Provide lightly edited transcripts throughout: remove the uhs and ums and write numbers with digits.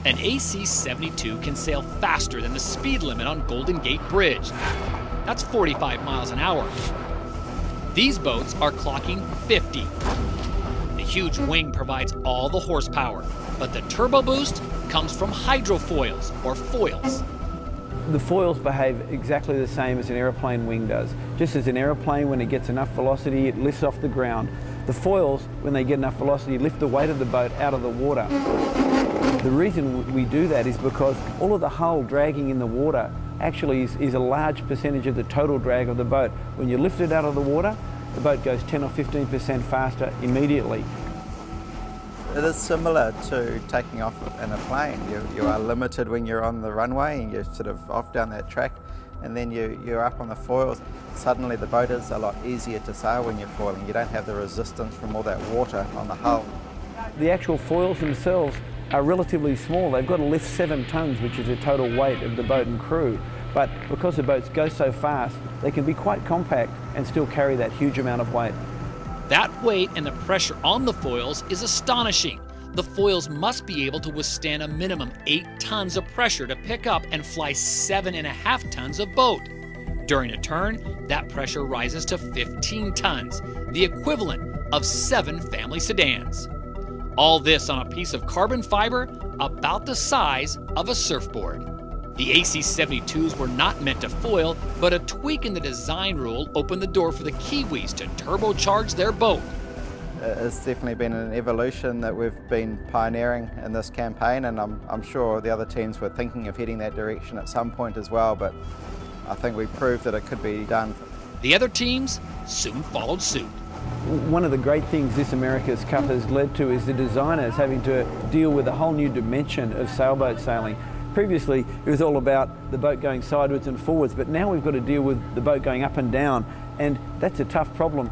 An AC-72 can sail faster than the speed limit on Golden Gate Bridge. That's 45 miles an hour. These boats are clocking 50. The huge wing provides all the horsepower, but the turbo boost comes from hydrofoils, or foils. The foils behave exactly the same as an aeroplane wing does. Just as an aeroplane, when it gets enough velocity, it lifts off the ground. The foils, when they get enough velocity, lift the weight of the boat out of the water. The reason we do that is because all of the hull dragging in the water actually is a large percentage of the total drag of the boat. When you lift it out of the water, the boat goes 10 or 15% faster immediately. It is similar to taking off in a plane. You are limited when you're on the runway and you're sort of off down that track, and then you're up on the foils. Suddenly the boat is a lot easier to sail when you're foiling. You don't have the resistance from all that water on the hull. The actual foils themselves are relatively small. They've got to lift 7 tons, which is the total weight of the boat and crew. But because the boats go so fast, they can be quite compact and still carry that huge amount of weight. That weight and the pressure on the foils is astonishing. The foils must be able to withstand a minimum 8 tons of pressure to pick up and fly 7.5 tons of boat. During a turn, that pressure rises to 15 tons, the equivalent of 7 family sedans. All this on a piece of carbon fiber about the size of a surfboard. The AC-72s were not meant to foil, but a tweak in the design rule opened the door for the Kiwis to turbocharge their boat. It's definitely been an evolution that we've been pioneering in this campaign, and I'm sure the other teams were thinking of heading that direction at some point as well, but I think we proved that it could be done. The other teams soon followed suit. One of the great things this America's Cup has led to is the designers having to deal with a whole new dimension of sailboat sailing. Previously, it was all about the boat going sideways and forwards, but now we've got to deal with the boat going up and down, and that's a tough problem.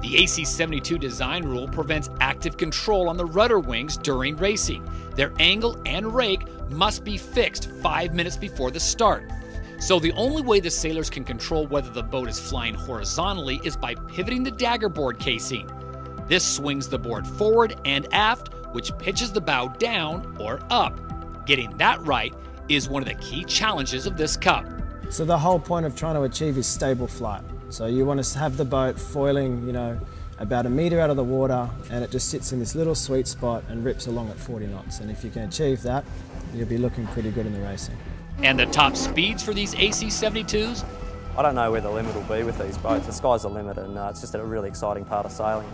The AC-72 design rule prevents active control on the rudder wings during racing. Their angle and rake must be fixed 5 minutes before the start. So the only way the sailors can control whether the boat is flying horizontally is by pivoting the dagger board casing. This swings the board forward and aft, which pitches the bow down or up. Getting that right is one of the key challenges of this Cup. So the whole point of trying to achieve is stable flight. So you want to have the boat foiling, about 1 metre out of the water, and it just sits in this little sweet spot and rips along at 40 knots. And if you can achieve that, you'll be looking pretty good in the racing. And the top speeds for these AC-72s? I don't know where the limit will be with these boats. The sky's the limit, and it's just a really exciting part of sailing.